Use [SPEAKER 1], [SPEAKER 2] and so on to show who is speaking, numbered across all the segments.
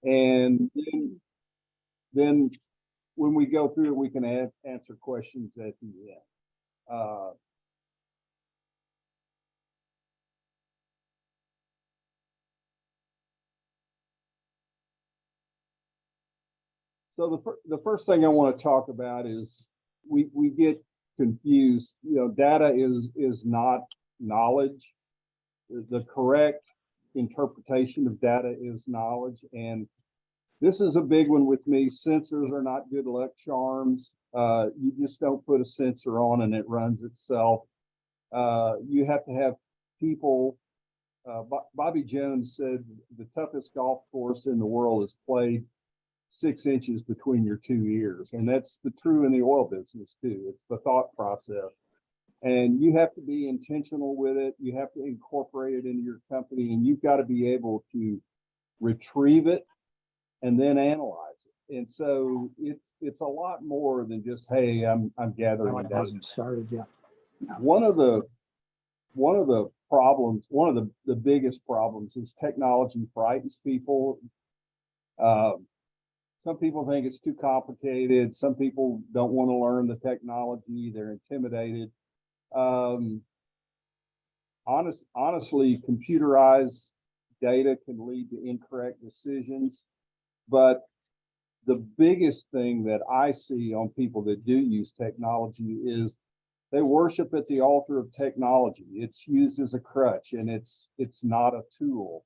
[SPEAKER 1] And then when we go through it, we can answer questions at the end. So the first thing I want to talk about is we get confused. You know, data is not knowledge. The correct interpretation of data is knowledge, and this is a big one with me. Sensors are not good luck charms. You just don't put a sensor on and it runs itself. You have to have people. Bobby Jones said the toughest golf course in the world is played 6 inches between your 2 ears. And that's true in the oil business too. It's the thought process. And you have to be intentional with it. You have to incorporate it into your company, and you've got to be able to retrieve it and then analyze it. And so it's a lot more than just, hey, I'm gathering data.
[SPEAKER 2] It hasn't started yet. No,
[SPEAKER 1] one of the problems, one of the biggest problems is technology frightens people. Some people think it's too complicated. Some people don't want to learn the technology. They're intimidated. Honestly, computerized data can lead to incorrect decisions. But the biggest thing that I see on people that do use technology is they worship at the altar of technology. It's used as a crutch, and it's not a tool.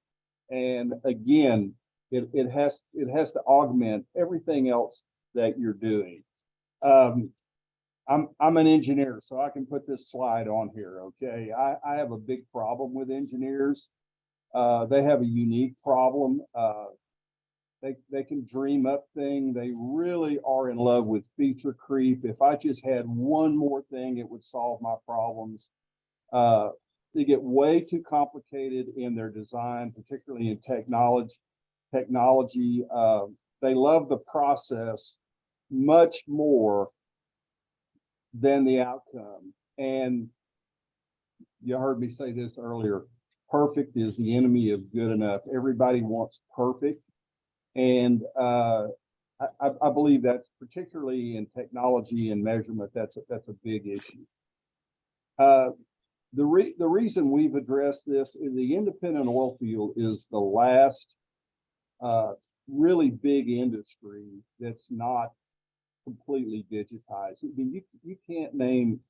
[SPEAKER 1] And again, it has to augment everything else that you're doing. I'm an engineer, so I can put this slide on here. Okay, I have a big problem with engineers. They have a unique problem. They can dream up things. They really are in love with feature creep. If I just had one more thing, it would solve my problems. They get way too complicated in their design, particularly in technology. They love the process much more than the outcome. And you heard me say this earlier, perfect is the enemy of good enough. Everybody wants perfect. And I believe that's particularly in technology and measurement, that's a big issue. The reason we've addressed this is the independent oil field is the last really big industry that's not completely digitized. I mean, you can't name,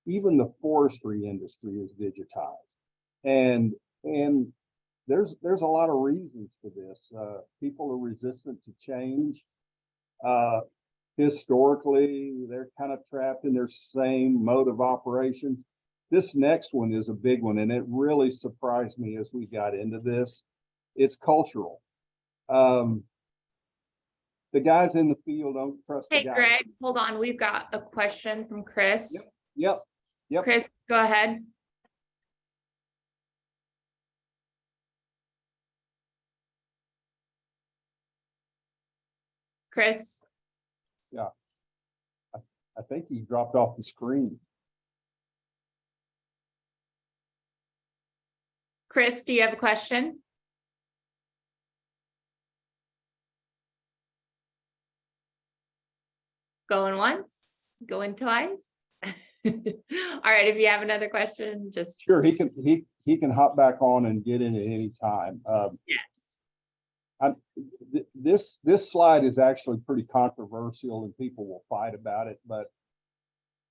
[SPEAKER 1] even the forestry industry is digitized, and there's a lot of reasons for this. People are resistant to change. Historically, they're kind of trapped in their same mode of operation. This next one is a big one, and it really surprised me as we got into this. It's cultural. The guys in the field don't trust the guys.
[SPEAKER 3] Hey, Greg, hold on. We've got a question from Chris.
[SPEAKER 1] Yep.
[SPEAKER 3] Chris, go ahead. Chris.
[SPEAKER 1] Yeah. I think he dropped off the screen.
[SPEAKER 3] Chris, do you have a question? Going once, going twice. All right, if you have another question, just
[SPEAKER 1] sure, he can hop back on and get in at any time.
[SPEAKER 3] Yes.
[SPEAKER 1] This slide is actually pretty controversial and people will fight about it, but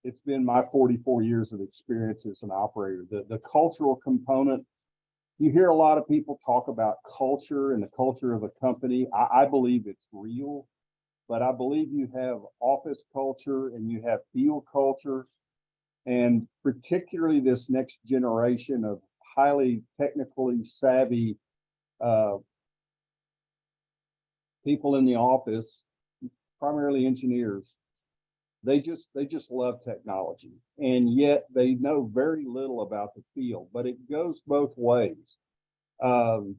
[SPEAKER 1] it's been my 44 years of experience as an operator. The cultural component, you hear a lot of people talk about culture and the culture of a company. I believe it's real, but I believe you have office culture and you have field culture, and particularly this next generation of highly technically savvy people in the office, primarily engineers. They just love technology, and yet they know very little about the field, but it goes both ways. The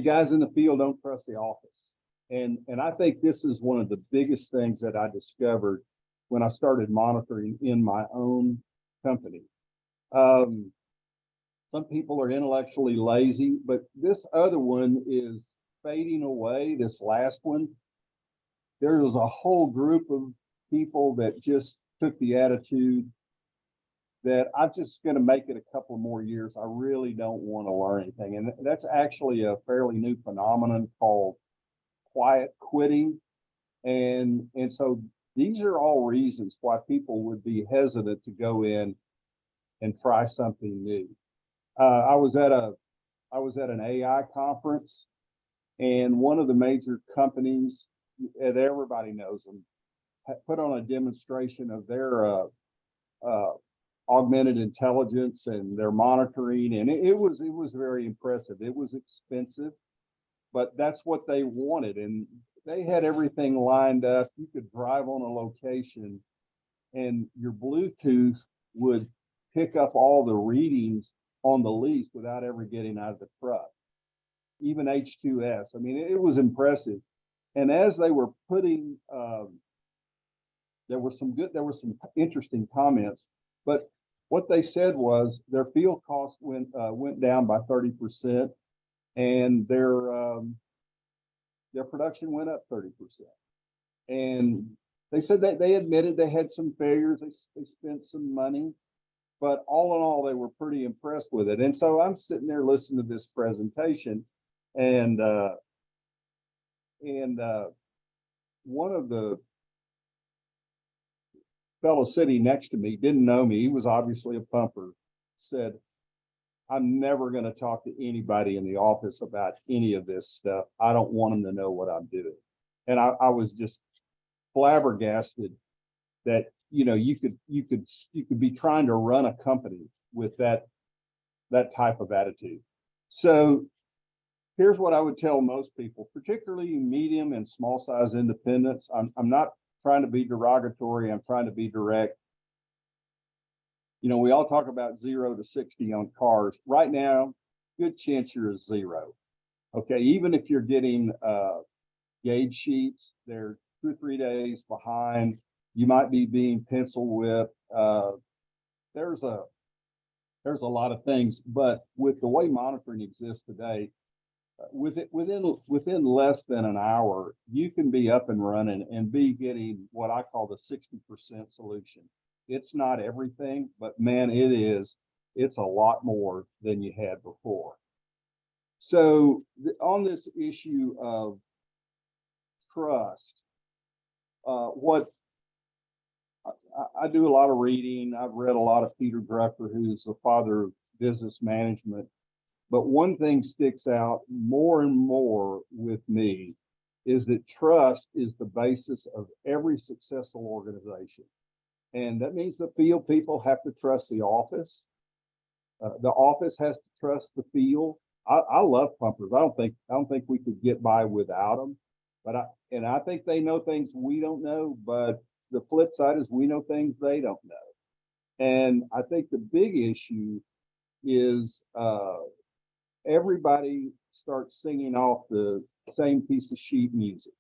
[SPEAKER 1] guys in the field don't trust the office. And I think this is one of the biggest things that I discovered when I started monitoring in my own company. Some people are intellectually lazy, but this other one is fading away, this last one, there was a whole group of people that just took the attitude that I'm just going to make it a couple more years. I really don't want to learn anything. And that's actually a fairly new phenomenon called quiet quitting. And so these are all reasons why people would be hesitant to go in and try something new. I was at an AI conference, and one of the major companies, and everybody knows them, put on a demonstration of their augmented intelligence and their monitoring, and it was very impressive. It was expensive, but that's what they wanted, and they had everything lined up. You could drive on a location, and your Bluetooth would pick up all the readings on the lease without ever getting out of the truck. Even H2S. I mean, it was impressive. And as they were putting, there were some interesting comments, but what they said was their field cost went down by 30%, and their production went up 30%. And they said that they admitted they had some failures, they spent some money, but all in all, they were pretty impressed with it. And so I'm sitting there listening to this presentation, and one of the fellow sitting next to me didn't know me. He was obviously a pumper. Said, "I'm never going to talk to anybody in the office about any of this stuff. I don't want them to know what I'm doing." And I was just flabbergasted that you could be trying to run a company with that type of attitude. So here's what I would tell most people, particularly medium and small size independents. I'm not trying to be derogatory. I'm trying to be direct. We all talk about 0 to 60 on cars. Right now, good chance you're a 0. Okay, even if you're getting gauge sheets, they're 2 or 3 days behind. You might be being pencil whipped. There's a lot of things, but with the way monitoring exists today, within less than an hour, you can be up and running and be getting what I call the 60% solution. It's not everything, but man, it's a lot more than you had before. So on this issue of trust, what I do a lot of reading. I've read a lot of Peter Drucker, who's the father of business management. But one thing sticks out more and more with me is that trust is the basis of every successful organization. And that means the field people have to trust the office. The office has to trust the field. I love pumpers. I don't think we could get by without them. But I think they know things we don't know. But the flip side is we know things they don't know. And I think the big issue is everybody starts singing off the same piece of sheet music.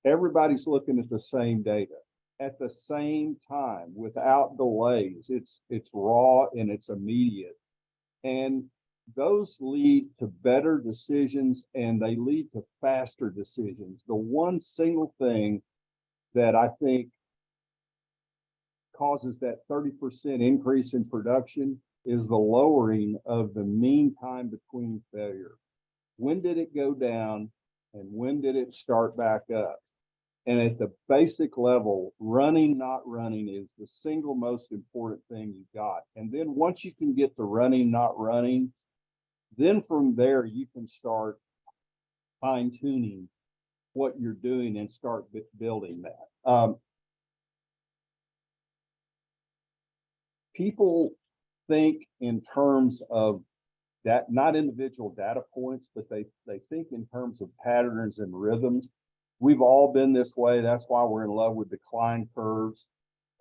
[SPEAKER 1] Everybody's looking at the same data at the same time without delays. It's raw and it's immediate. And those lead to better decisions, and they lead to faster decisions. The one single thing that I think causes that 30% increase in production is the lowering of the mean time between failure. When did it go down and when did it start back up? And at the basic level, running, not running is the single most important thing you got. And then once you can get the running, not running, then from there you can start fine tuning what you're doing and start building that. People think in terms of that, not individual data points, but they think in terms of patterns and rhythms. We've all been this way. That's why we're in love with decline curves.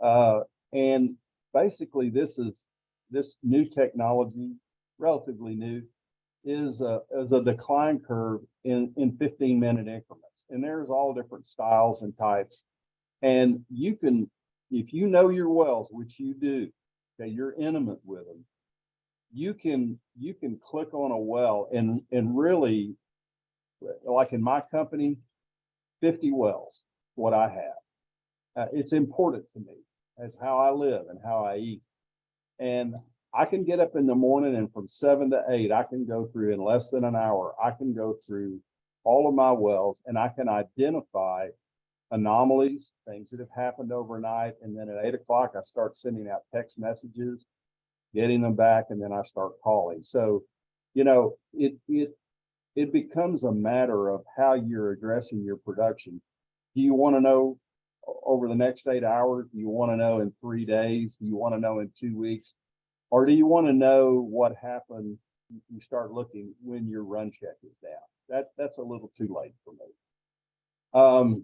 [SPEAKER 1] And basically this new technology, relatively new, is a decline curve in 15-minute increments. And there's all different styles and types. And you can, if you know your wells, which you do, okay, you're intimate with them, you can click on a well and really like in my company, 50 wells, what I have. It's important to me. That's how I live and how I eat. And I can get up in the morning and from 7 to 8, I can go through in less than an hour, I can go through all of my wells and I can identify anomalies, things that have happened overnight. And then at 8 o'clock, I start sending out text messages, getting them back, and then I start calling. So, you know, it becomes a matter of how you're addressing your production. Do you want to know over the next 8 hours? Do you want to know in 3 days? Do you want to know in 2 weeks? Or do you want to know what happened? You start looking when your run check is down. That's a little too late for me.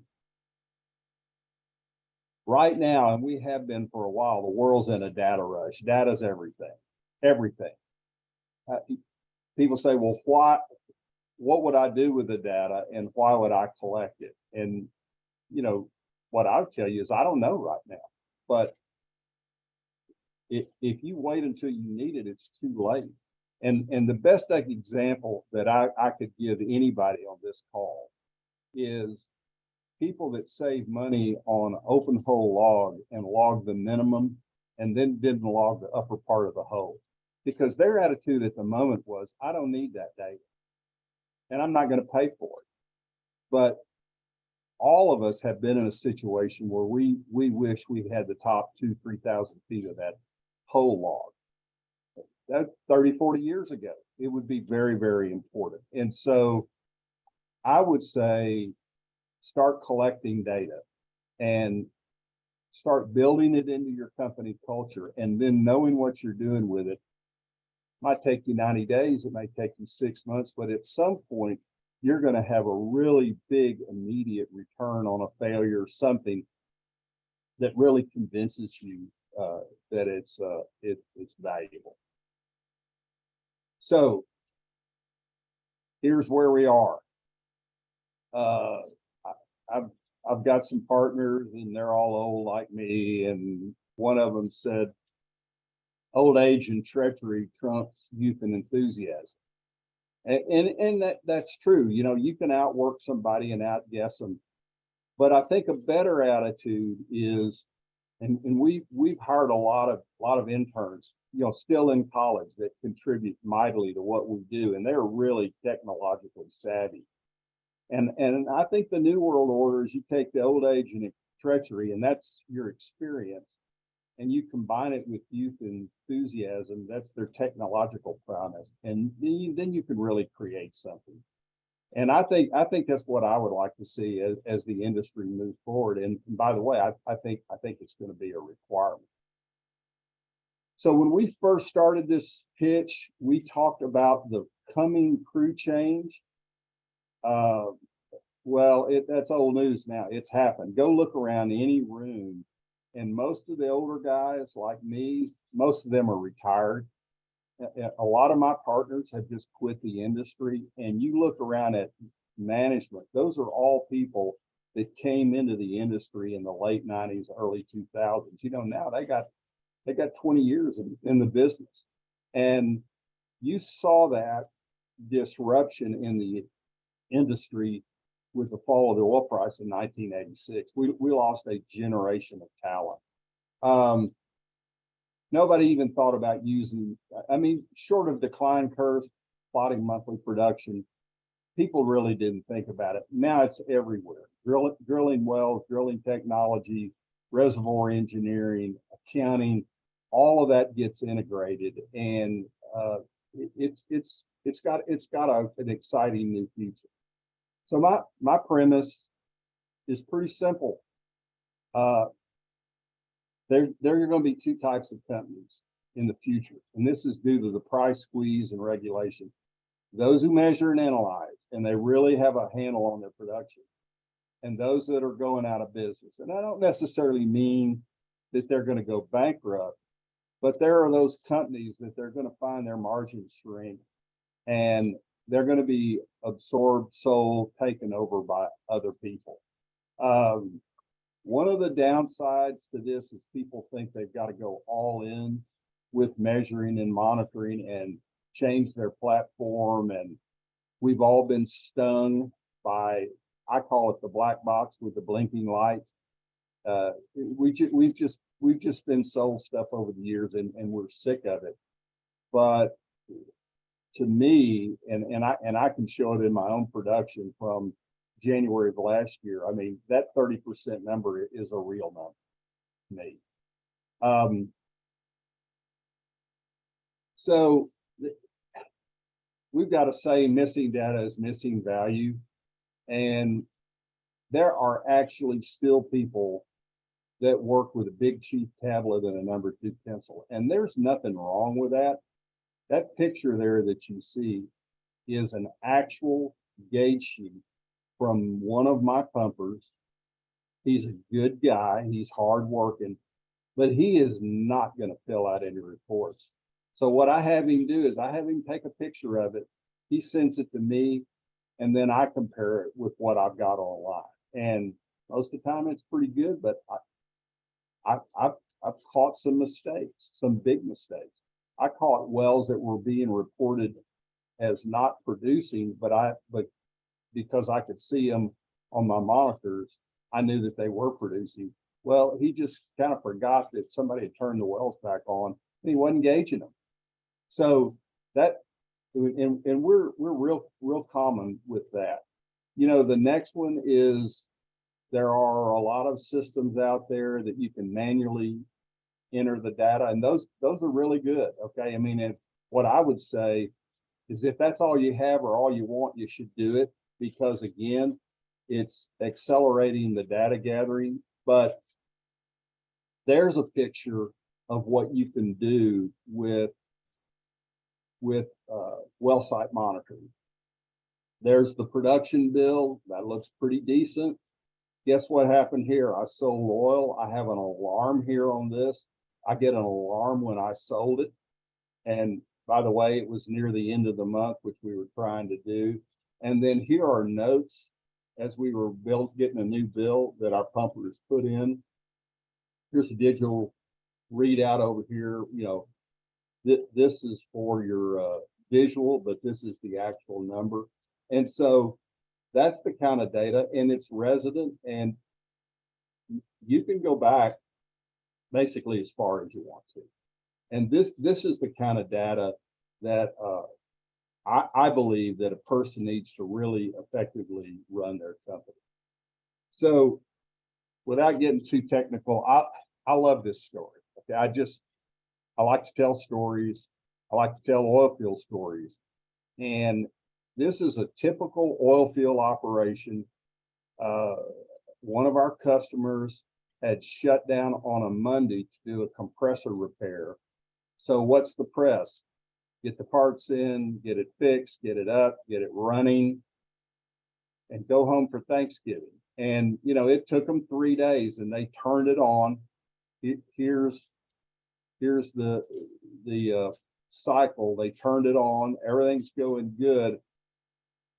[SPEAKER 1] Right now, and we have been for a while, the world's in a data rush. Data's everything, everything. People say, well, what would I do with the data and why would I collect it? And, you know, what I'll tell you is I don't know right now, but if you wait until you need it, it's too late. And the best example that I could give anybody on this call is people that save money on open hole log and log the minimum and then didn't log the upper part of the hole, because their attitude at the moment was, I don't need that data and I'm not going to pay for it. But all of us have been in a situation where we wish we had the top 2,000-3,000 feet of that hole log. That's 30, 40 years ago. It would be very, very important. And so I would say start collecting data and start building it into your company culture, and then knowing what you're doing with it. Might take you 90 days, it may take you 6 months, but at some point you're going to have a really big immediate return on a failure, something that really convinces you that it's valuable. So here's where we are. I've got some partners and they're all old like me, and one of them said, old age and treachery trumps youth and enthusiasm. And that's true. You know, you can outwork somebody and outguess them. But I think a better attitude is, and we've hired a lot of interns, you know, still in college that contribute mightily to what we do, and they're really technologically savvy. And I think the new world order is you take the old age and treachery, and that's your experience, and you combine it with youth and enthusiasm, that's their technological prowess, and then you can really create something. And I think that's what I would like to see as the industry moves forward. And by the way, I think it's going to be a requirement. So when we first started this pitch, we talked about the coming crew change. Well, that's old news now. It's happened. Go look around any room, and most of the older guys like me, most of them are retired. A lot of my partners have just quit the industry, and you look around at management, those are all people that came into the industry in the late 90s, early 2000s. You know, now they got 20 years in the business. And you saw that disruption in the industry with the fall of the oil price in 1986. We lost a generation of talent. Nobody even thought about using, I mean, short of decline curves, plotting monthly production, people really didn't think about it. Now it's everywhere. Drilling wells, drilling technology, reservoir engineering, accounting, all of that gets integrated, and it's got an exciting new future. So my premise is pretty simple. There are going to be two types of companies in the future, and this is due to the price squeeze and regulation. Those who measure and analyze, and they really have a handle on their production, and those that are going out of business. And I don't necessarily mean that they're going to go bankrupt, but there are those companies that they're going to find their margins shrink, and they're going to be absorbed, sold, taken over by other people. One of the downsides to this is people think they've got to go all in with measuring and monitoring and change their platform. And We've all been stung by, I call it the black box with the blinking lights. We've just been sold stuff over the years, and we're sick of it. But to me, and I can show it in my own production from January of last year. I mean, that 30% number is a real number to me. So we've got to say missing data is missing value. And there are actually still people that work with a big chief tablet and a number 2 pencil. And there's nothing wrong with that. That picture there that you see is an actual gauge sheet from one of my pumpers. He's a good guy. He's hardworking, but he is not going to fill out any reports. So what I have him do is I have him take a picture of it. He sends it to me, and then I compare it with what I've got online. And most of the time it's pretty good, but I've caught some mistakes, some big mistakes. I caught wells that were being reported as not producing, but because I could see them on my monitors, I knew that they were producing. Well, he just kind of forgot that somebody had turned the wells back on, and he wasn't gauging them. So that, and we're real common with that. You know, the next one is there are a lot of systems out there that you can manually enter the data, and those are really good. Okay, I mean, and what I would say is if that's all you have or all you want, you should do it, because again, it's accelerating the data gathering. But there's a picture of what you can do with well site monitoring. There's the production bill that looks pretty decent. Guess what happened here? I sold oil. I have an alarm here on this. I get an alarm when I sold it. And by the way, it was near the end of the month, which we were trying to do. And then here are notes as we were getting a new bill that our pumpers put in. Here's a digital readout over here. You know, this is for your visual, but this is the actual number. And so that's the kind of data, and it's resident, and you can go back basically as far as you want to. And this is the kind of data that I believe that a person needs to really effectively run their company. So without getting too technical, I love this story. Okay, I like to tell stories. I like to tell oil field stories. And this is a typical oil field operation. One of our customers had shut down on a Monday to do a compressor repair. So what's the press? Get the parts in, get it fixed, get it up, get it running, and go home for Thanksgiving. And, you know, it took them 3 days, and they turned it on. Here's the cycle. They turned it on. Everything's going good.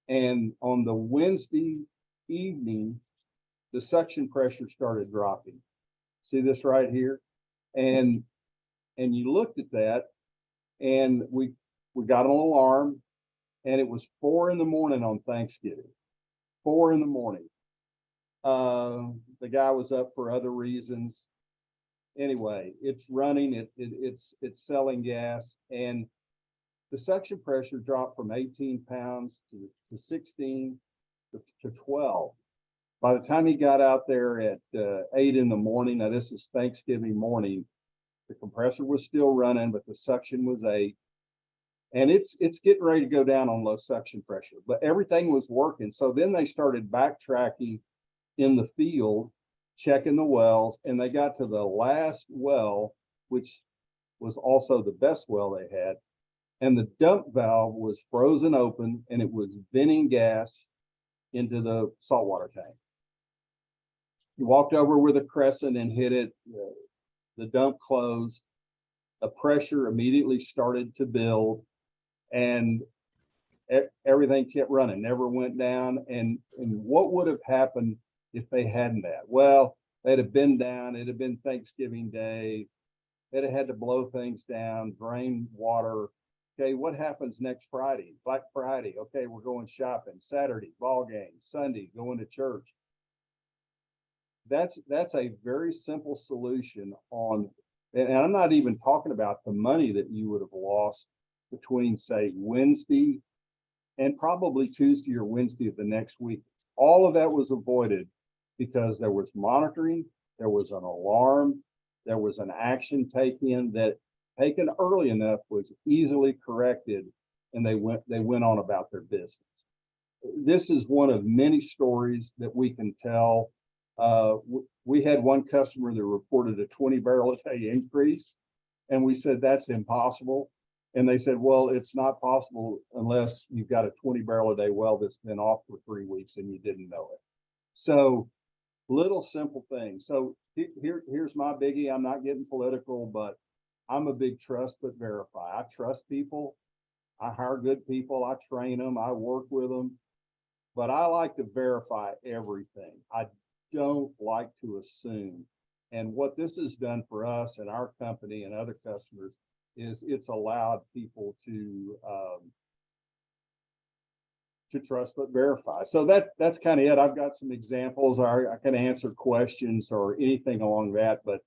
[SPEAKER 1] And on the Wednesday evening, the suction pressure started dropping. See this right here? And you looked at that, and we got an alarm, and it was 4 in the morning on Thanksgiving. 4 in the morning. The guy was up for other reasons. Anyway, it's running, it's selling gas, and the suction pressure dropped from 18 pounds to 16 to 12. By the time he got out there at 8 in the morning, now this is Thanksgiving morning, the compressor was still running, but the suction was 8. And it's getting ready to go down on low suction pressure, but everything was working. So then they started backtracking in the field, checking the wells, and they got to the last well, which was also the best well they had. And the dump valve was frozen open, and it was venting gas into the saltwater tank. He walked over with a crescent and hit it. The dump closed. The pressure immediately started to build, and everything kept running, never went down. And what would have happened if they hadn't that? Well, they'd have been down. It'd have been Thanksgiving Day. They'd have had to blow things down, drain water, Okay, what happens next Friday? Black Friday. Okay, we're going shopping. Saturday, ball game. Sunday, going to church. That's a very simple solution on, and I'm not even talking about the money that you would have lost between, say, Wednesday and probably Tuesday or Wednesday of the next week. All of that was avoided because there was monitoring, there was an alarm, there was an action taken that taken early enough was easily corrected, and they went on about their business. This is one of many stories that we can tell. We had one customer that reported a 20 barrel a day increase, and we said that's impossible. And they said, well, it's not possible unless you've got a 20 barrel a day well that's been off for 3 weeks and you didn't know it. So little simple things. So here's my biggie. I'm not getting political, but I'm a big trust but verify. I trust people. I hire good people. I train them. I work with them. But I like to verify everything. I don't like to assume. And what this has done for us and our company and other customers is it's allowed people to trust but verify. So that's kind of it. I've got some examples. I can answer questions or anything along that, but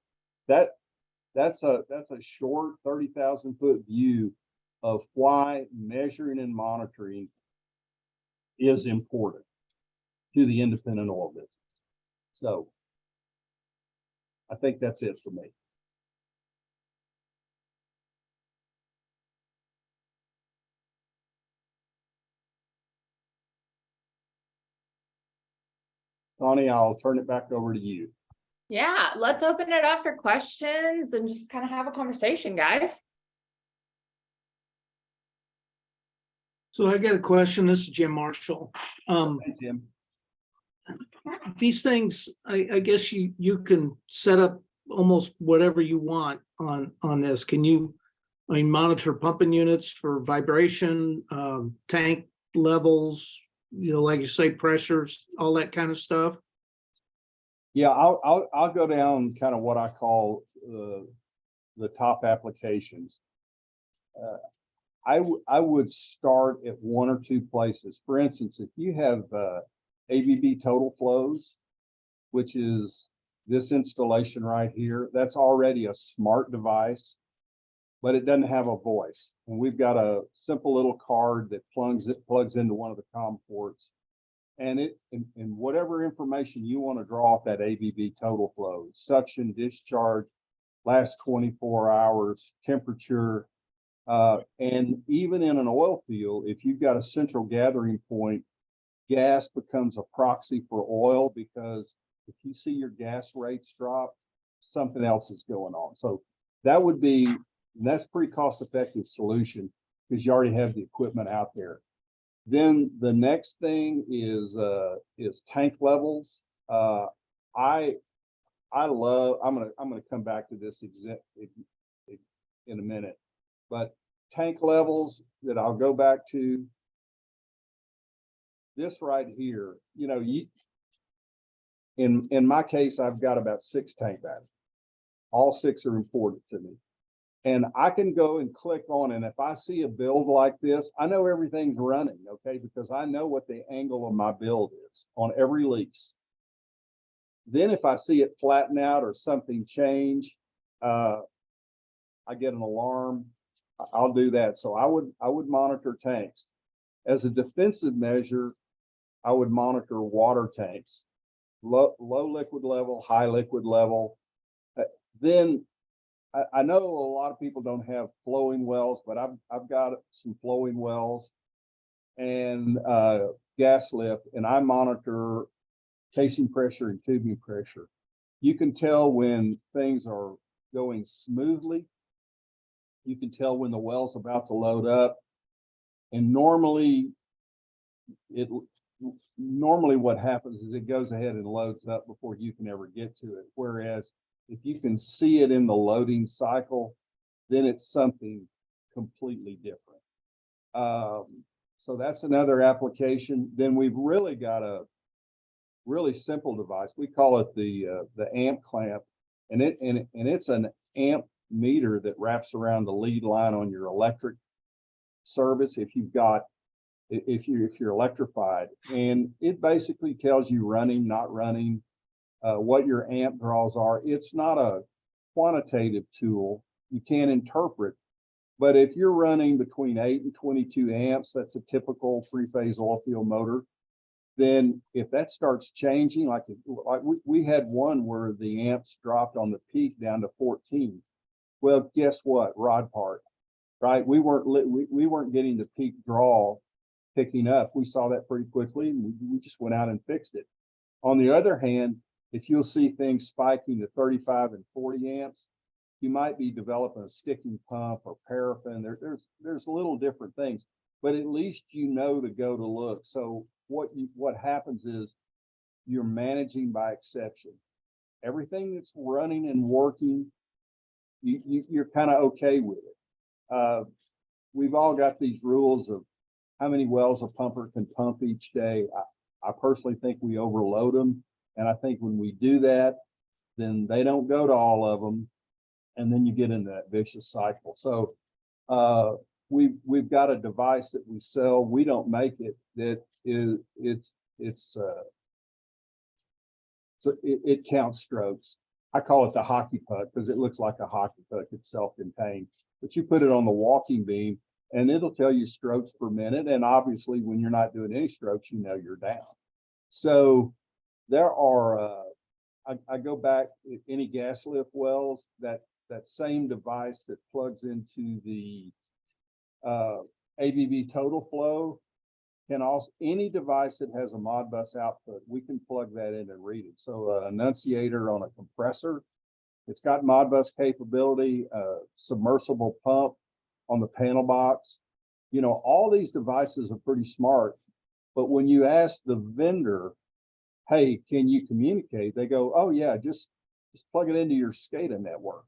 [SPEAKER 1] that's a short 30,000 foot view of why measuring and monitoring is important to the independent oil business. So I think that's it for me. Connie, I'll turn it back over to you.
[SPEAKER 3] Yeah, let's open it up for questions and just kind of have a conversation, guys.
[SPEAKER 2] So I got a question. This is Jim Marshall.
[SPEAKER 1] Hey, Jim.
[SPEAKER 2] These things, I guess you can set up almost whatever you want on this. Can you, monitor pumping units for vibration, tank levels, like you say, pressures, all that kind of stuff?
[SPEAKER 1] Yeah, I'll go down kind of what I call the top applications. I would start at one or two places. For instance, if you have ABB total flows, which is this installation right here, that's already a smart device, but it doesn't have a voice. And we've got a simple little card that plugs into one of the COM ports. And and whatever information you want to draw off that ABB total flow, suction, discharge, last 24 hours, temperature, and even in an oil field, if you've got a central gathering point, gas becomes a proxy for oil, because if you see your gas rates drop, something else is going on. So that's pretty cost-effective solution because you already have the equipment out there. Then the next thing is tank levels. I'm gonna come back to this in a minute, but tank levels that I'll go back to. This right here, in my case, I've got about 6 tank batteries. All 6 are important to me. And I can go and click on, and if I see a build like this, I know everything's running, okay? Because I know what the angle of my build is on every lease. Then if I see it flatten out or something change, I get an alarm. I'll do that. So I would monitor tanks. As a defensive measure, I would monitor water tanks, low liquid level, high liquid level. Then I know a lot of people don't have flowing wells, but I've got some flowing wells and gas lift, and I monitor casing pressure and tubing pressure. You can tell when things are going smoothly. You can tell when the well's about to load up. And normally what happens is it goes ahead and loads up before you can ever get to it. Whereas if you can see it in the loading cycle, then it's something completely different. So that's another application. Then we've really got a really simple device. We call it the amp clamp, and it's an amp meter that wraps around the lead line on your electric. service if you've got, if you're electrified. And it basically tells you running, not running, what your amp draws are. It's not a quantitative tool. You can't interpret. But if you're running between 8 and 22 amps, that's a typical three-phase oil field motor. Then if that starts changing, like we had one where the amps dropped on the peak down to 14. Well, guess what? Rod part, right? We weren't getting the peak draw picking up. We saw that pretty quickly, and we just went out and fixed it. On the other hand, if you'll see things spiking to 35 and 40 amps, you might be developing a sticking pump or paraffin. There's little different things, but at least you know to go to look. So what happens is you're managing by exception. Everything that's running and working, you're kind of okay with it. We've all got these rules of how many wells a pumper can pump each day. I personally think we overload them. And I think when we do that, then they don't go to all of them. And then you get into that vicious cycle. So we've got a device that we sell. We don't make it. That is, it counts strokes. I call it the hockey puck because it looks like a hockey puck. It's self-contained, but you put it on the walking beam and it'll tell you strokes per minute. And obviously when you're not doing any strokes, you know you're down. So there are, I go back, any gas lift wells, that same device that plugs into the ABB total flow can also, any device that has a Modbus output, we can plug that in and read it. So annunciator on a compressor, it's got Modbus capability, submersible pump on the panel box. You know, all these devices are pretty smart, but when you ask the vendor, hey, can you communicate? They go, oh yeah, just plug it into your SCADA network.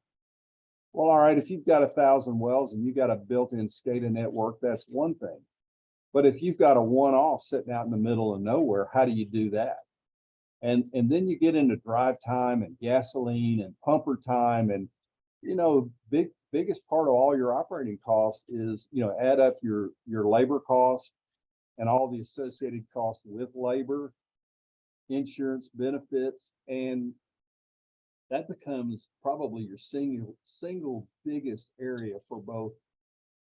[SPEAKER 1] Well, all right, if you've got 1,000 wells and you got a built-in SCADA network, that's one thing. But if you've got a one-off sitting out in the middle of nowhere, how do you do that? And then you get into drive time and gasoline and pumper time, and you know, biggest part of all your operating costs is, you know, add up your labor costs and all the associated costs with labor, insurance, benefits, and that becomes probably your single biggest area for both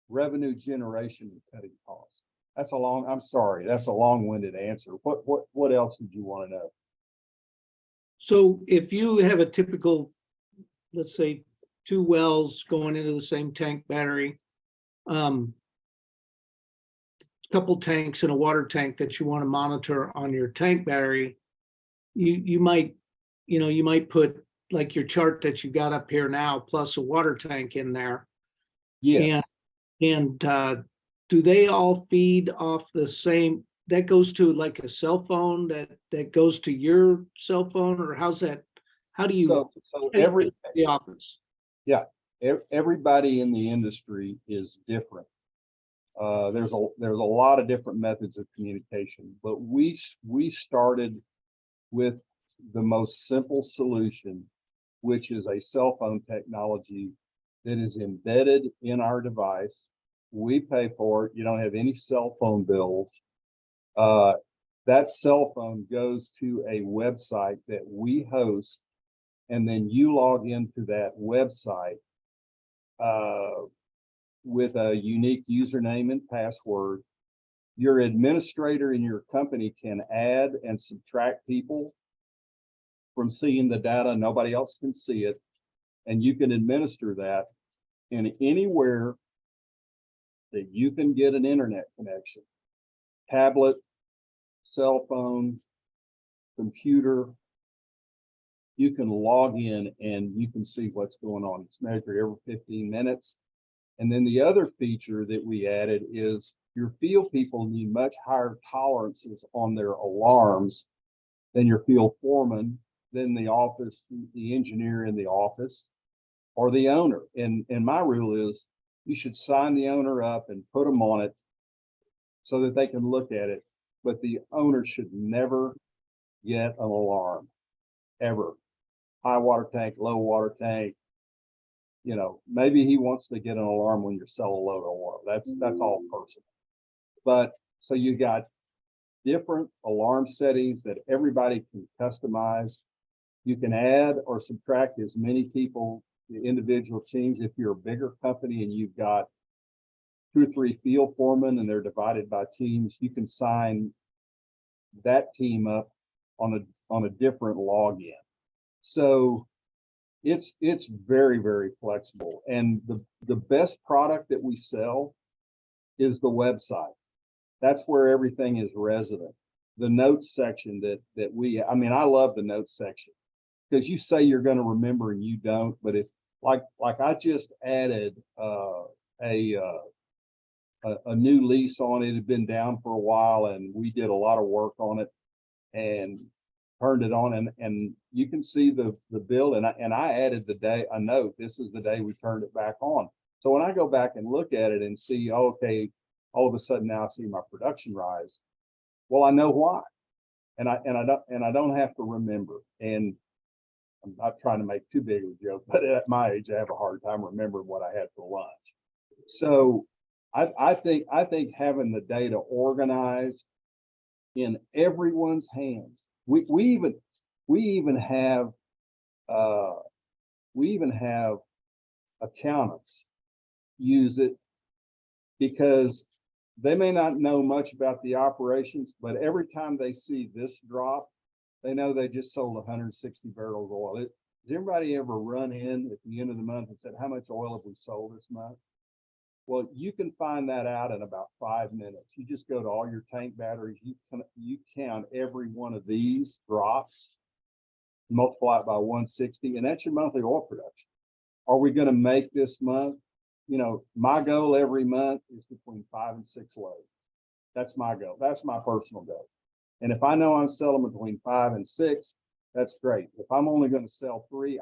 [SPEAKER 1] revenue generation and cutting costs. That's a long, I'm sorry, that's a long-winded answer. What else did you want to know?
[SPEAKER 2] So if you have a typical, let's say, 2 wells going into the same tank battery, couple tanks and a water tank that you want to monitor on your tank battery, you might put like your chart that you got up here now, plus a water tank in there.
[SPEAKER 1] Yeah.
[SPEAKER 2] And do they all feed off the same, that goes to like a cell phone that goes to your cell phone, or how's that? How do you
[SPEAKER 1] so every
[SPEAKER 2] the office?
[SPEAKER 1] Yeah, everybody in the industry is different. There's a lot of different methods of communication, but we started with the most simple solution, which is a cell phone technology that is embedded in our device. We pay for it. You don't have any cell phone bills. That cell phone goes to a website that we host, and then you log into that website with a unique username and password. Your administrator in your company can add and subtract people from seeing the data. Nobody else can see it. And you can administer that in anywhere that you can get an internet connection. Tablet, cell phone, computer. You can log in and you can see what's going on. It's measured every 15 minutes. And then the other feature that we added is your field people need much higher tolerances on their alarms than your field foreman, than the office, the engineer in the office, or the owner. And my rule is you should sign the owner up and put them on it so that they can look at it. But the owner should never get an alarm, ever. High water tank, low water tank, You know, maybe he wants to get an alarm when you sell a load of oil. That's all personal. But so you got different alarm settings that everybody can customize. You can add or subtract as many people, the individual teams. If you're a bigger company and you've got 2 or 3 field foremen and they're divided by teams, you can sign that team up on a different login. So it's very, very flexible. And the best product that we sell is the website. That's where everything is resident. The notes section I mean, I love the notes section because you say you're going to remember and you don't. But if like I just added a new lease on it. It had been down for a while and we did a lot of work on it and turned it on, and you can see the bill, and I added the day, a note, this is the day we turned it back on. So when I go back and look at it and see, oh, okay, all of a sudden now I see my production rise. Well, I know why. And I don't have to remember. And I'm not trying to make too big of a joke, but at my age, I have a hard time remembering what I had for lunch. So I think having the data organized in everyone's hands. We even have accountants use it because they may not know much about the operations, but every time they see this drop, they know they just sold 160 barrels of oil. Does anybody ever run in at the end of the month and said, how much oil have we sold this month? Well, you can find that out in about 5 minutes. You just go to all your tank batteries. You count every one of these drops, multiply it by 160, and that's your monthly oil production. Are we going to make this month? You know, my goal every month is between 5 and 6 loads. That's my goal. That's my personal goal. And if I know I'm selling between 5 and 6, that's great. If I'm only going to sell 3,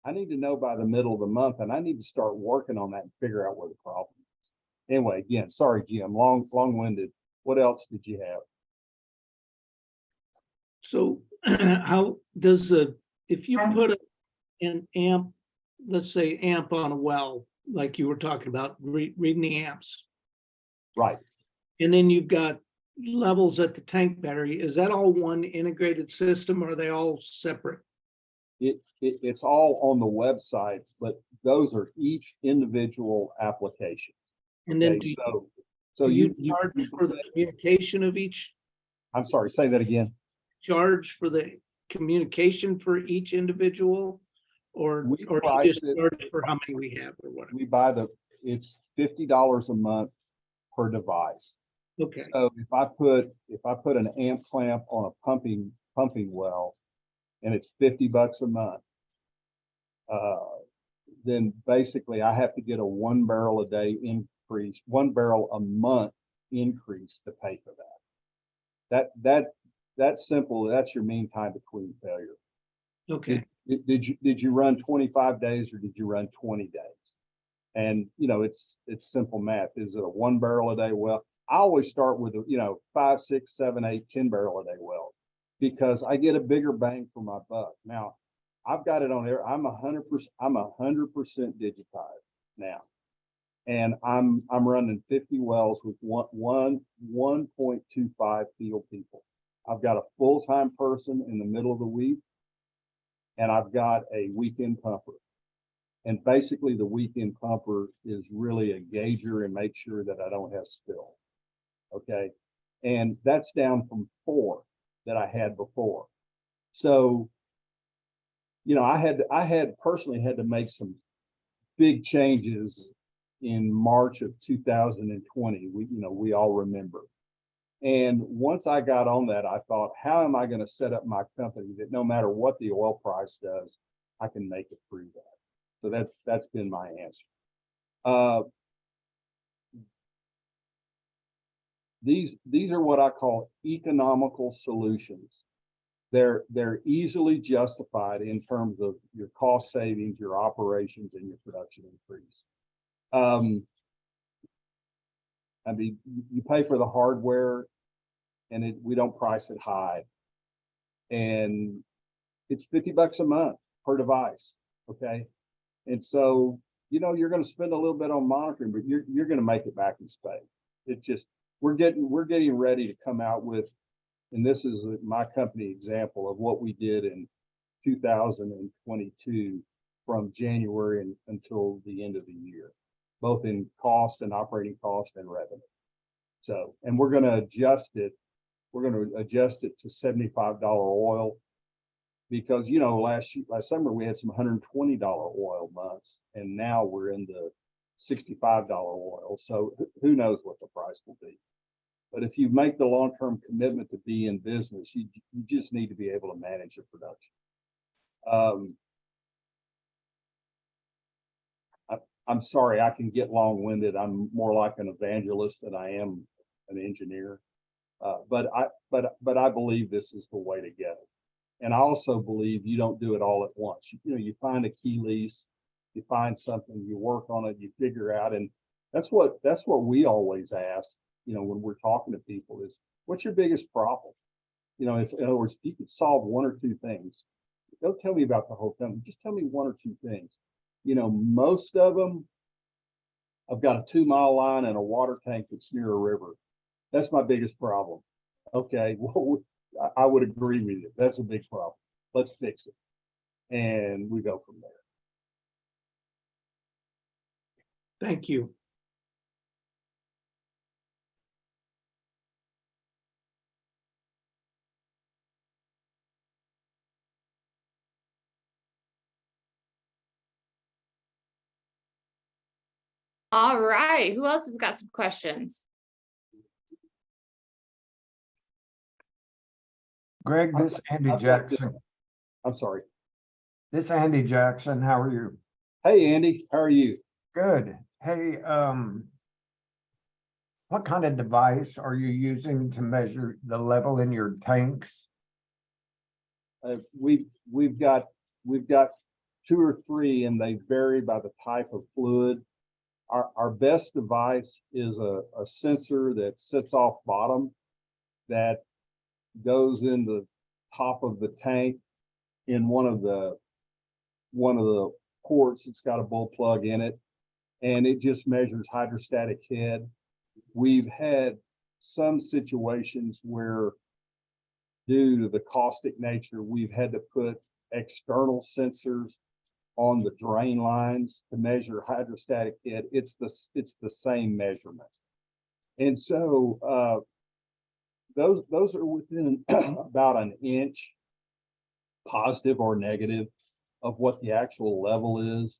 [SPEAKER 1] I need to know by the middle of the month, and I need to start working on that and figure out where the problem is. Anyway, again, sorry, Jim, long-winded. What else did you have?
[SPEAKER 2] So how does if you put an amp, let's say amp on a well, like you were talking about, reading the amps,
[SPEAKER 1] Right.
[SPEAKER 2] and then you've got levels at the tank battery, is that all one integrated system or are they all separate?
[SPEAKER 1] It's all on the website, but those are each individual application.
[SPEAKER 2] And then
[SPEAKER 1] Okay,
[SPEAKER 2] do you charge for the communication of each?
[SPEAKER 1] I'm sorry, say that again.
[SPEAKER 2] Charge for the communication for each individual, or
[SPEAKER 1] We
[SPEAKER 2] you
[SPEAKER 1] price
[SPEAKER 2] just
[SPEAKER 1] it-
[SPEAKER 2] charge for how many we have or whatever?
[SPEAKER 1] We buy it's $50 a month per device.
[SPEAKER 2] Okay,
[SPEAKER 1] So if I put an amp clamp on a pumping well, and it's $50 a month, then basically I have to get a 1 barrel a day increase, 1 barrel a month increase to pay for that. That's simple. That's your mean time between failure.
[SPEAKER 2] okay.
[SPEAKER 1] Did you run 25 days or did you run 20 days? And you know, it's simple math. Is it a 1 barrel a day well? I always start with 5, 6, 7, 8, 10 barrel a day wells because I get a bigger bang for my buck. Now, I've got it on there. I'm 100% digitized now, and I'm running 50 wells with 1.25 field people. I've got a full-time person in the middle of the week, and I've got a weekend pumper. And basically, the weekend pumper is really a gauger and make sure that I don't have spill. Okay, and that's down from 4 that I had before. So, you know, I personally had to make some big changes in March of 2020. We all remember. And once I got on that, I thought, how am I going to set up my company that no matter what the oil price does, I can make it through that. So that's been my answer. These are what I call economical solutions. They're easily justified in terms of your cost savings, your operations, and your production increase. I mean, you pay for the hardware, and we don't price it high, and it's $50 a month per device. Okay, And so, you know, you're going to spend a little bit on monitoring, but you're going to make it back in spades. It just, we're getting ready to come out with, and this is my company example of what we did in 2022 from January until the end of the year, both in cost and operating cost and revenue. So, and we're going to adjust it. We're going to adjust it to $75 oil because, you know, last summer we had some $120 oil months, and now we're in the $65 oil. So who knows what the price will be. But if you make the long-term commitment to be in business, you just need to be able to manage your production. I'm sorry, I can get long-winded. I'm more like an evangelist than I am an engineer. But I believe this is the way to go. And I also believe you don't do it all at once. You know, you find a key lease, you find something, you work on it, you figure out, and that's what we always ask, you know, when we're talking to people is, what's your biggest problem? You know, if in other words, if you could solve one or two things, don't tell me about the whole thing, just tell me one or two things. You know, most of them, I've got a 2-mile line and a water tank that's near a river. That's my biggest problem. Okay, well, I would agree with you. That's a big problem. Let's fix it. And we go from there.
[SPEAKER 2] Thank you.
[SPEAKER 3] All right, who else has got some questions?
[SPEAKER 4] Greg, this Andy Jackson.
[SPEAKER 1] I'm sorry.
[SPEAKER 4] This Andy Jackson, how are you?
[SPEAKER 1] Hey, Andy, how are you?
[SPEAKER 4] Good. Hey, what kind of device are you using to measure the level in your tanks?
[SPEAKER 1] We've got 2 or 3, and they vary by the type of fluid. Our best device is a sensor that sits off bottom that goes in the top of the tank in one of the ports. It's got a bull plug in it, and it just measures hydrostatic head. We've had some situations where, due to the caustic nature, we've had to put external sensors on the drain lines to measure hydrostatic head. It's the same measurement. And so those are within about an inch, positive or negative, of what the actual level is.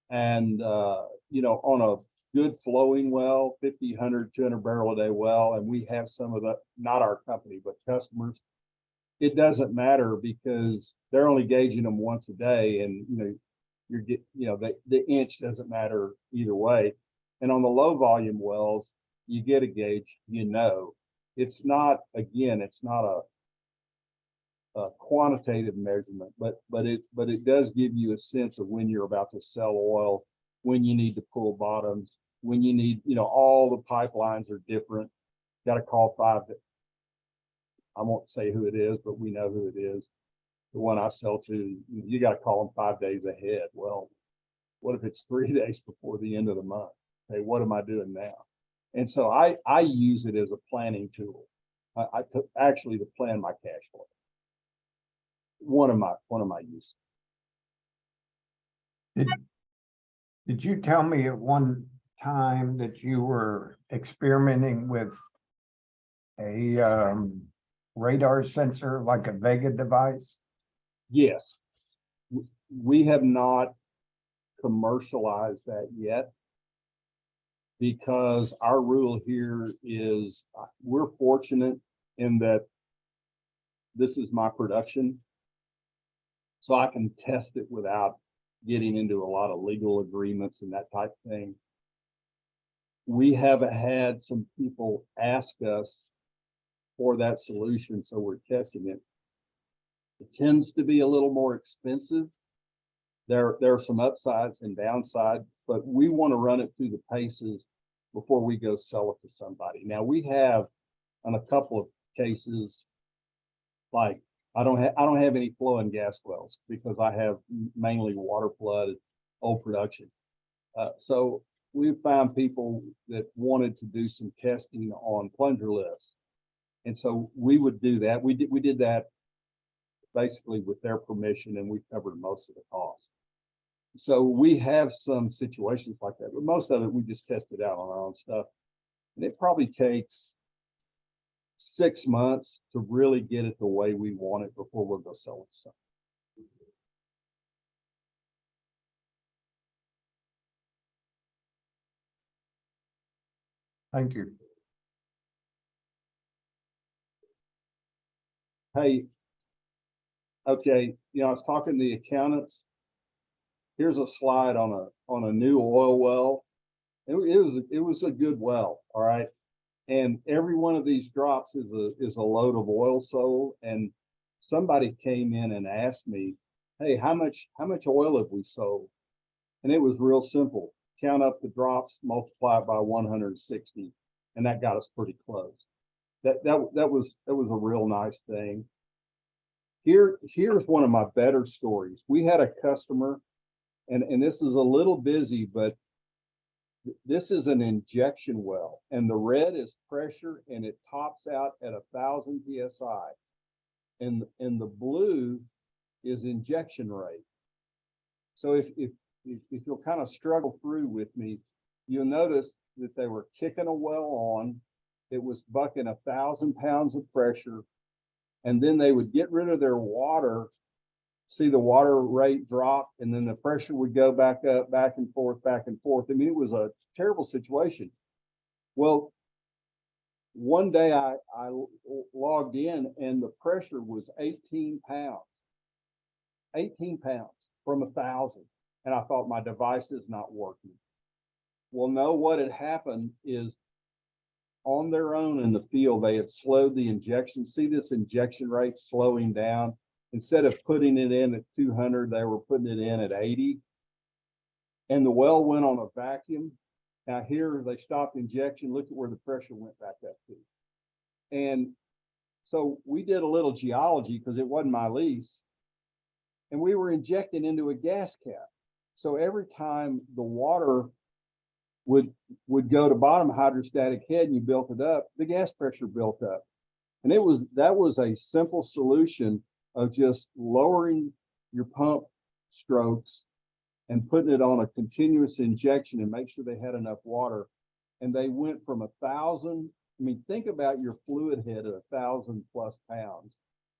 [SPEAKER 1] And you know, on a good flowing well, 50, 100, 200 barrel a day well, and we have some of the, not our company, but customers, it doesn't matter because they're only gauging them once a day, and you know, the inch doesn't matter either way. And on the low volume wells, you get a gauge, you know, it's not, again, it's not a quantitative measurement, but it does give you a sense of when you're about to sell oil, when you need to pull bottoms, when you need, you know, all the pipelines are different. Got to call 5. I won't say who it is, but we know who it is. The one I sell to, you got to call them 5 days ahead. Well, what if it's 3 days before the end of the month? Hey, what am I doing now? And so I use it as a planning tool. I took actually to plan my cash flow. One of my uses.
[SPEAKER 4] Did you tell me at one time that you were experimenting with a radar sensor, like a Vega device?
[SPEAKER 1] Yes, we have not commercialized that yet because our rule here is we're fortunate in that this is my production, so I can test it without getting into a lot of legal agreements and that type of thing. We haven't had some people ask us for that solution, so we're testing it. It tends to be a little more expensive. There are some upsides and downsides, but we want to run it through the paces before we go sell it to somebody. Now we have, on a couple of cases, like I don't have any flowing gas wells because I have mainly water flood oil production. So we found people that wanted to do some testing on plunger lifts. And so we would do that. We did that basically with their permission, and we covered most of the cost. So we have some situations like that, but most of it we just tested out on our own stuff. And it probably takes 6 months to really get it the way we want it before we'll go sell it. So
[SPEAKER 4] Thank you.
[SPEAKER 1] hey, okay, I was talking to the accountants. Here's a slide on a new oil well. It was a good well, all right. And every one of these drops is a load of oil sold. And somebody came in and asked me, hey, how much oil have we sold? And it was real simple. Count up the drops, multiply it by 160, and that got us pretty close. That was a real nice thing. Here's one of my better stories. We had a customer, and this is a little busy, but this is an injection well, and the red is pressure, and it tops out at 1,000 psi, and the blue is injection rate. So if you'll kind of struggle through with me, you'll notice that they were kicking a well on. It was bucking 1,000 pounds of pressure, and then they would get rid of their water, see the water rate drop, and then the pressure would go back up, back and forth, back and forth. I mean, it was a terrible situation. Well, one day I logged in and the pressure was 18 pounds, 18 pounds from 1,000. And I thought my device is not working. Well, no, what had happened is on their own in the field, they had slowed the injection. See this injection rate slowing down? Instead of putting it in at 200, they were putting it in at 80. And the well went on a vacuum. Now here they stopped injection. Look at where the pressure went back up to. And so we did a little geology because it wasn't my lease. And we were injecting into a gas cap. So every time the water would go to bottom hydrostatic head and you built it up, the gas pressure built up. And that was a simple solution of just lowering your pump strokes and putting it on a continuous injection and make sure they had enough water. And they went from 1,000. I mean, think about your fluid head at 1,000 plus pounds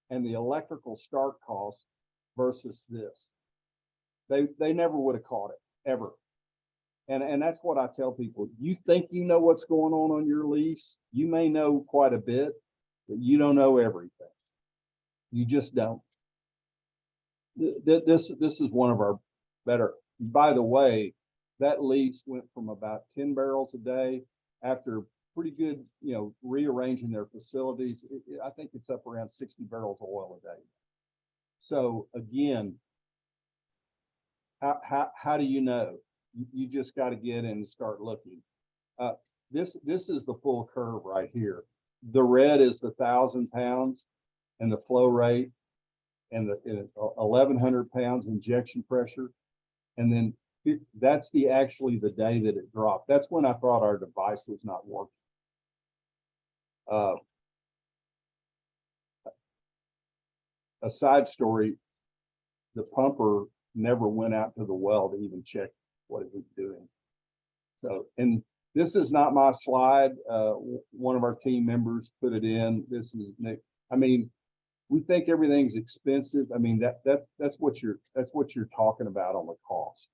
[SPEAKER 1] and the electrical start cost versus this. They never would have caught it ever. And that's what I tell people. You think you know what's going on your lease. You may know quite a bit, but you don't know everything. You just don't. This is one of our better. By the way, that lease went from about 10 barrels a day after pretty good, rearranging their facilities. I think it's up around 60 barrels of oil a day. So again, how do you know? You just got to get in and start looking. This is the full curve right here. The red is the 1,000 pounds and the flow rate and the 1,100 pounds injection pressure. And then that's actually the day that it dropped. That's when I thought our device was not working. A side story, the pumper never went out to the well to even check what it was doing. So, and this is not my slide. One of our team members put it in. This is Nick. I mean, we think everything's expensive. I mean, that's what you're talking about on the cost.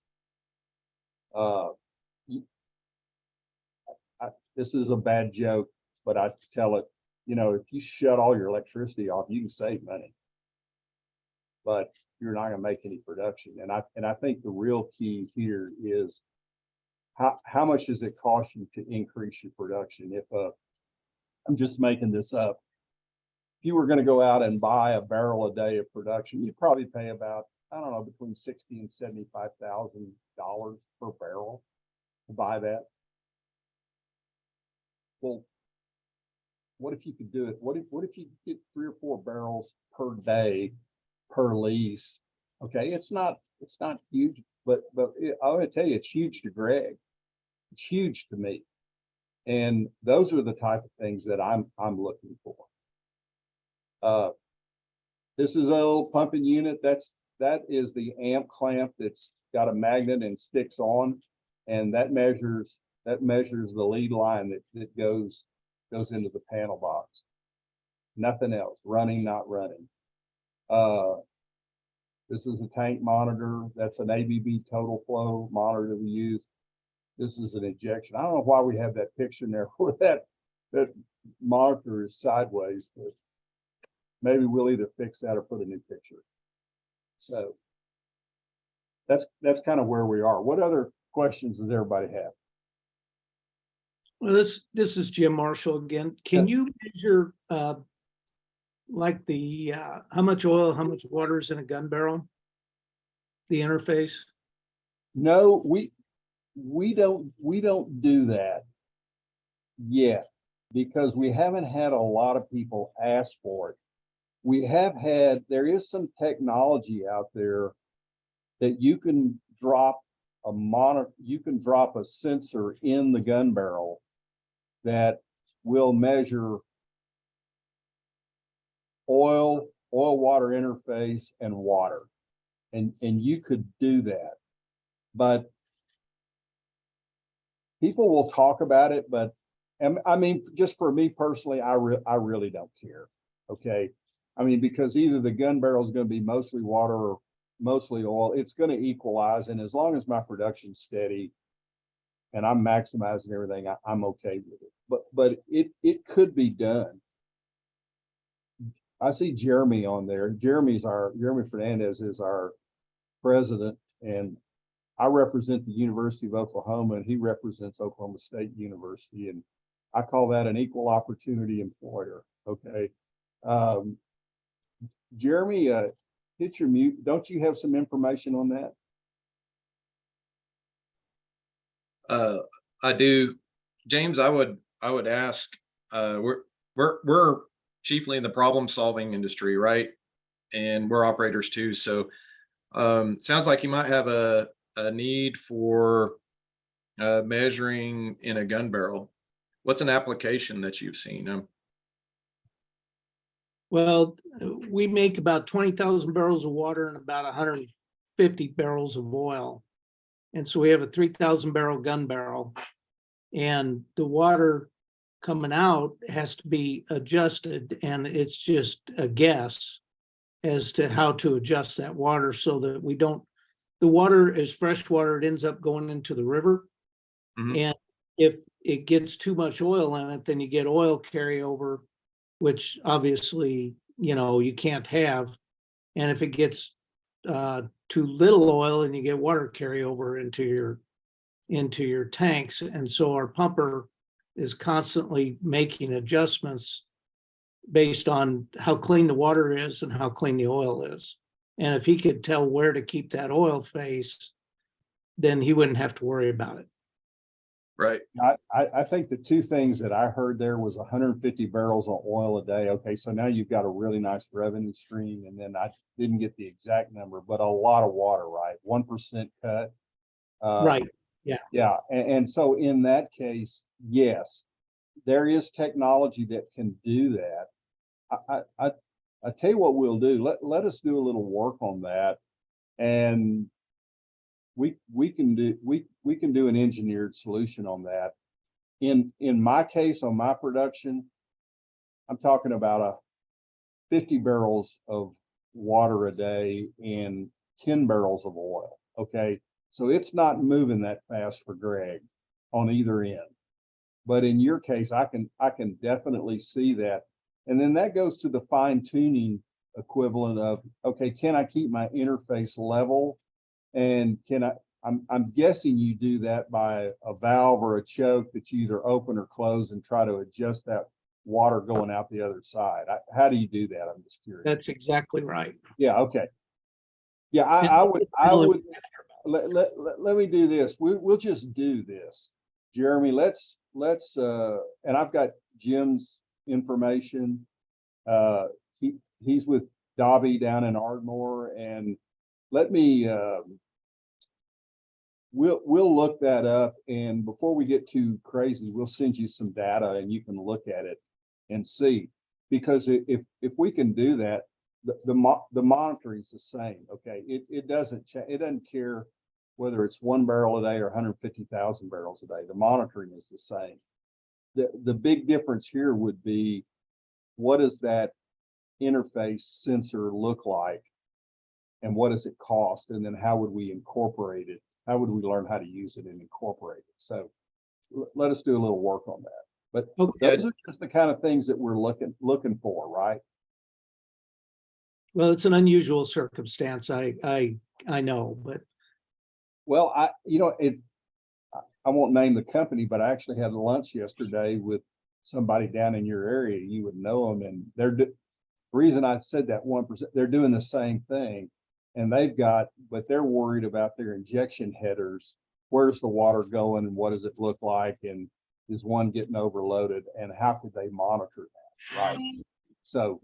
[SPEAKER 1] This is a bad joke, but I tell it, if you shut all your electricity off, you can save money, but you're not going to make any production. And I think the real key here is how much does it cost you to increase your production? If I'm just making this up, if you were going to go out and buy a barrel a day of production, you'd probably pay about, I don't know, between $60,000 and $75,000 per barrel to buy that. Well, what if you could do it? What if you get 3 or 4 barrels per day per lease? Okay, it's not huge. I'm gonna tell you, it's huge to Greg. It's huge to me. And those are the type of things that I'm looking for. This is a little pumping unit. That is the amp clamp that's got a magnet and sticks on, and that measures the lead line that goes into the panel box. Nothing else, running, not running. This is a tank monitor. That's an ABB total flow monitor that we use. This is an injection. I don't know why we have that picture in there where that monitor is sideways, but maybe we'll either fix that or put a new picture. So that's kind of where we are. What other questions does everybody have?
[SPEAKER 2] Well, this is Jim Marshall again. Can you measure like the how much oil, how much water is in a gun barrel? The interface?
[SPEAKER 1] No, we don't do that yet because we haven't had a lot of people ask for it. There is some technology out there that you can drop a sensor in the gun barrel that will measure oil water interface and water. And you could do that. But people will talk about it, but I mean, just for me personally, I really don't care. Okay. I mean, because either the gun barrel is going to be mostly water or mostly oil, it's going to equalize. And as long as my production's steady and I'm maximizing everything, I'm okay with it. But it could be done. I see Jeremy on there. Jeremy Fernandez is our president, and I represent the University of Oklahoma, and he represents Oklahoma State University. And I call that an equal opportunity employer. Okay. Jeremy, hit your mute. Don't you have some information on that?
[SPEAKER 5] I do, James. I would ask. We're chiefly in the problem-solving industry, right? And we're operators too. So, sounds like you might have a need for measuring in a gun barrel. What's an application that you've seen?
[SPEAKER 2] Well, we make about 20,000 barrels of water and about 150 barrels of oil. And so we have a 3,000 barrel gun barrel, and the water coming out has to be adjusted, and it's just a guess as to how to adjust that water so that the water is fresh water, it ends up going into the river.
[SPEAKER 5] Mhm.
[SPEAKER 2] And if it gets too much oil in it, then you get oil carryover, which obviously, you can't have. And if it gets too little oil, and you get water carryover into your tanks. And so our pumper is constantly making adjustments based on how clean the water is and how clean the oil is. And if he could tell where to keep that oil face, then he wouldn't have to worry about it.
[SPEAKER 5] Right.
[SPEAKER 1] I think the two things that I heard there was 150 barrels of oil a day. Okay, so now you've got a really nice revenue stream. And then I didn't get the exact number, but a lot of water, right? 1% cut.
[SPEAKER 2] Right. Yeah.
[SPEAKER 1] Yeah. And so in that case, yes, there is technology that can do that. I tell you what we'll do. Let us do a little work on that, and we can do an engineered solution on that. In my case, on my production, I'm talking about 50 barrels of water a day and 10 barrels of oil. Okay, so it's not moving that fast for Greg on either end. But in your case, I can definitely see that. And then that goes to the fine tuning equivalent of, okay, can I keep my interface level? And I'm guessing you do that by a valve or a choke that you either open or close and try to adjust that water going out the other side. How do you do that? I'm just curious.
[SPEAKER 2] That's exactly right.
[SPEAKER 1] Yeah. Okay. Yeah. I would let me do this. We'll just do this. Jeremy, let's and I've got Jim's information. He's with Dobby down in Ardmore, and let me we'll look that up, and before we get too crazy, we'll send you some data and you can look at it and see. Because if we can do that, the monitoring is the same, okay? It doesn't care whether it's 1 barrel a day or 150,000 barrels a day. The monitoring is the same. The big difference here would be, what does that interface sensor look like, and what does it cost, and then how would we incorporate it? How would we learn how to use it and incorporate it? So let us do a little work on that. But
[SPEAKER 2] Okay.
[SPEAKER 1] those are just the kind of things that we're looking for, right?
[SPEAKER 2] Well, it's an unusual circumstance. I know, but
[SPEAKER 1] Well, I won't name the company, but I actually had lunch yesterday with somebody down in your area. You would know them, and the reason I said that 1%, they're doing the same thing, and but they're worried about their injection headers. Where's the water going, and what does it look like, and is one getting overloaded, and how could they monitor that, right? So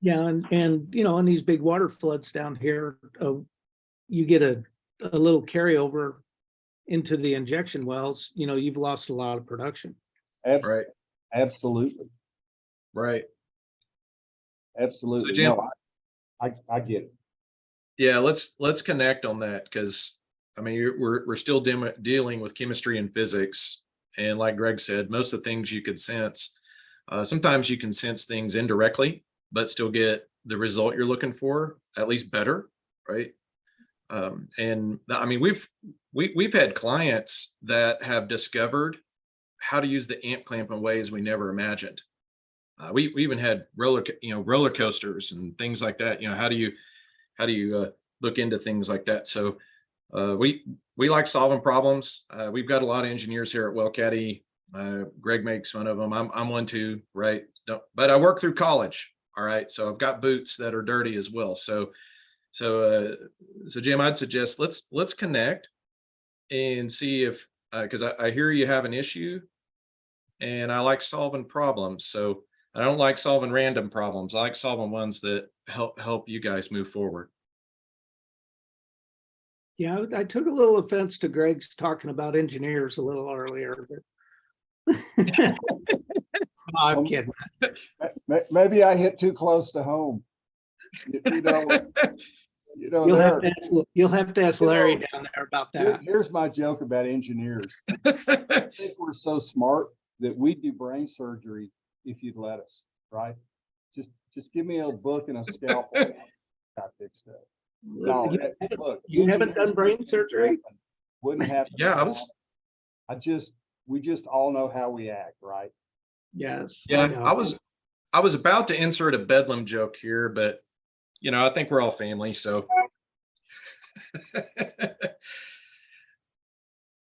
[SPEAKER 2] yeah, and on these big water floods down here, you get a little carryover into the injection wells. You've lost a lot of production.
[SPEAKER 5] Right.
[SPEAKER 1] Absolutely,
[SPEAKER 5] Right.
[SPEAKER 1] absolutely.
[SPEAKER 5] So Jim,
[SPEAKER 1] No, I get it.
[SPEAKER 5] yeah, let's connect on that, because I mean, we're still dealing with chemistry and physics, and like Greg said, most of the things you could sense. Sometimes you can sense things indirectly, but still get the result you're looking for, at least better, right? I mean, we've had clients that have discovered how to use the amp clamp in ways we never imagined. We even had roller coasters and things like that. How do you look into things like that? So we like solving problems. We've got a lot of engineers here at WellCaddie. Greg makes fun of them. I'm one too, right? But I work through college. All right, so I've got boots that are dirty as well. So Jim, I'd suggest let's connect and see if, because I hear you have an issue, and I like solving problems. So I don't like solving random problems. I like solving ones that help you guys move forward.
[SPEAKER 2] Yeah, I took a little offense to Greg's talking about engineers a little earlier, but no, I'm kidding.
[SPEAKER 1] Maybe I hit too close to home.
[SPEAKER 2] You'll have to ask Larry down there about that.
[SPEAKER 1] Here's my joke about engineers. I think we're so smart that we do brain surgery if you'd let us, right? Just give me a book and a scalpel. Got fixed up. No, look,
[SPEAKER 2] You haven't done brain surgery?
[SPEAKER 1] Wouldn't happen.
[SPEAKER 5] Yeah,
[SPEAKER 1] we just all know how we act, right?
[SPEAKER 2] Yes.
[SPEAKER 5] Yeah, I was about to insert a Bedlam joke here, but I think we're all family, so.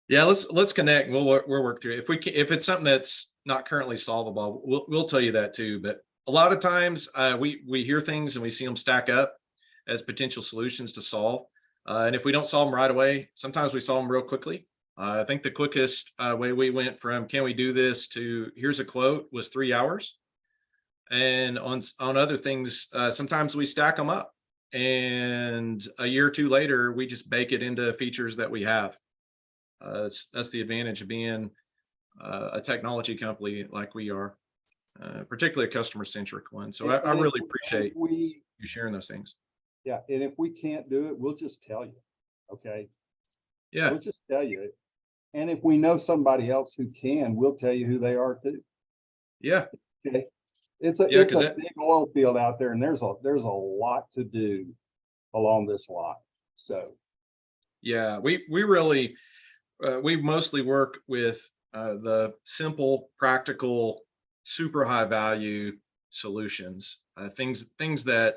[SPEAKER 5] Yeah, let's connect. We'll work through it. If it's something that's not currently solvable, we'll tell you that too. But a lot of times we hear things and we see them stack up as potential solutions to solve. And if we don't solve them right away, sometimes we solve them real quickly. I think the quickest way we went from "can we do this" to "here's a quote" was 3 hours. And on other things, sometimes we stack them up, and a year or two later, we just bake it into features that we have. That's the advantage of being a technology company like we are, particularly a customer-centric one. So I really appreciate you sharing those things.
[SPEAKER 1] Yeah, and if we can't do it, we'll just tell you, okay?
[SPEAKER 5] Yeah,
[SPEAKER 1] We'll just tell you. And if we know somebody else who can, we'll tell you who they are too.
[SPEAKER 5] yeah,
[SPEAKER 1] Okay. It's a big oil field out there, and there's a lot to do along this line. So
[SPEAKER 5] yeah. We really we mostly work with the simple, practical, super high value solutions, things that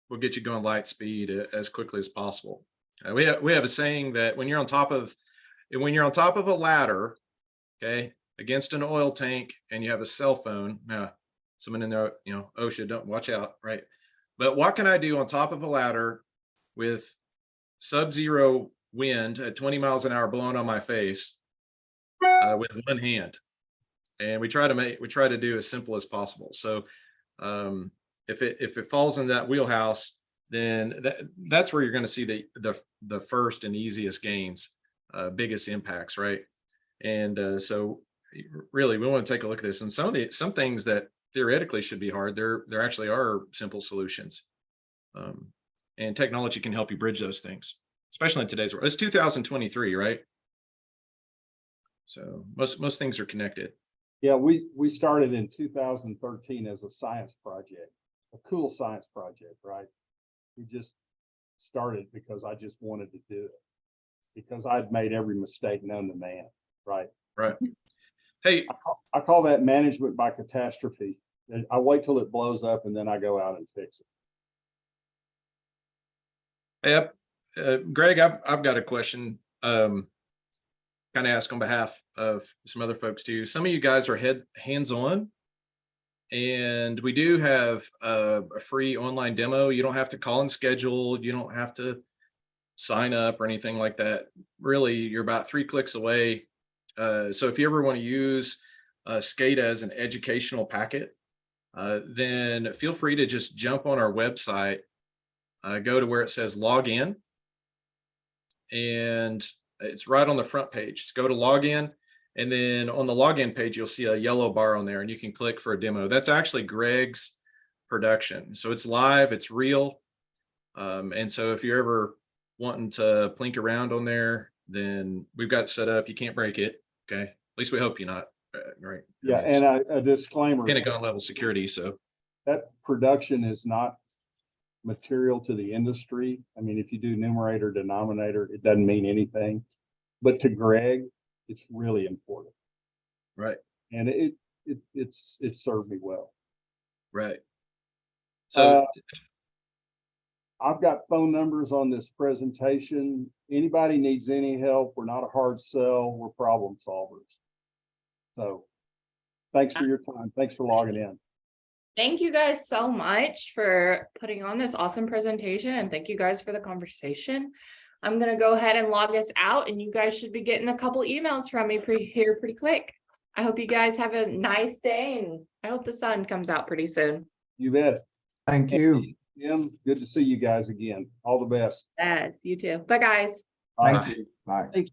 [SPEAKER 5] will get you going light speed as quickly as possible. We have a saying that when you're on top of a ladder, okay, against an oil tank, and you have a cell phone. Now, someone in there, OSHA, don't watch out, right? But what can I do on top of a ladder with sub-zero wind at 20 miles an hour blowing on my face with one hand? And we try to do as simple as possible. So if it falls in that wheelhouse, then that's where you're going to see the first and easiest gains. biggest impacts, right? And so really, we want to take a look at this. And some things that theoretically should be hard, there actually are simple solutions. And technology can help you bridge those things, especially in today's world. It's 2023, right? So most things are connected.
[SPEAKER 1] Yeah, we started in 2013 as a science project, a cool science project, right? We just started because I just wanted to do it, because I'd made every mistake known to man, right?
[SPEAKER 5] Right. Hey,
[SPEAKER 1] I call that management by catastrophe. And I wait till it blows up and then I go out and fix it.
[SPEAKER 5] Greg, I've got a question. Kind of ask on behalf of some other folks too. Some of you guys are hands-on, and we do have a free online demo. You don't have to call and schedule. You don't have to sign up or anything like that. Really, you're about 3 clicks away. So if you ever want to use SCADA as an educational packet, then feel free to just jump on our website, go to where it says log in, and it's right on the front page. Just go to login, and then on the login page, you'll see a yellow bar on there, and you can click for a demo. That's actually Greg's production. So it's live, it's real. And so if you're ever wanting to plink around on there, then we've got it set up. You can't break it. Okay. At least we hope you're not. Right.
[SPEAKER 1] Yeah, and a disclaimer,
[SPEAKER 5] Pentagon level security. So
[SPEAKER 1] that production is not material to the industry. I mean, if you do numerator, denominator, it doesn't mean anything. But to Greg, it's really important.
[SPEAKER 5] right.
[SPEAKER 1] And it's served me well.
[SPEAKER 5] Right. So
[SPEAKER 1] I've got phone numbers on this presentation. Anybody needs any help, we're not a hard sell, we're problem solvers. So thanks for your time. Thanks for logging in.
[SPEAKER 3] Thank you guys so much for putting on this awesome presentation, and thank you guys for the conversation. I'm gonna go ahead and log us out, and you guys should be getting a couple emails from me pretty quick. I hope you guys have a nice day, and I hope the sun comes out pretty soon.
[SPEAKER 1] You bet.
[SPEAKER 4] Thank you.
[SPEAKER 1] Jim, good to see you guys again. All the best.
[SPEAKER 3] Yes, you too. Bye, guys.
[SPEAKER 1] Bye.
[SPEAKER 4] Thank you. Bye.
[SPEAKER 2] Thanks.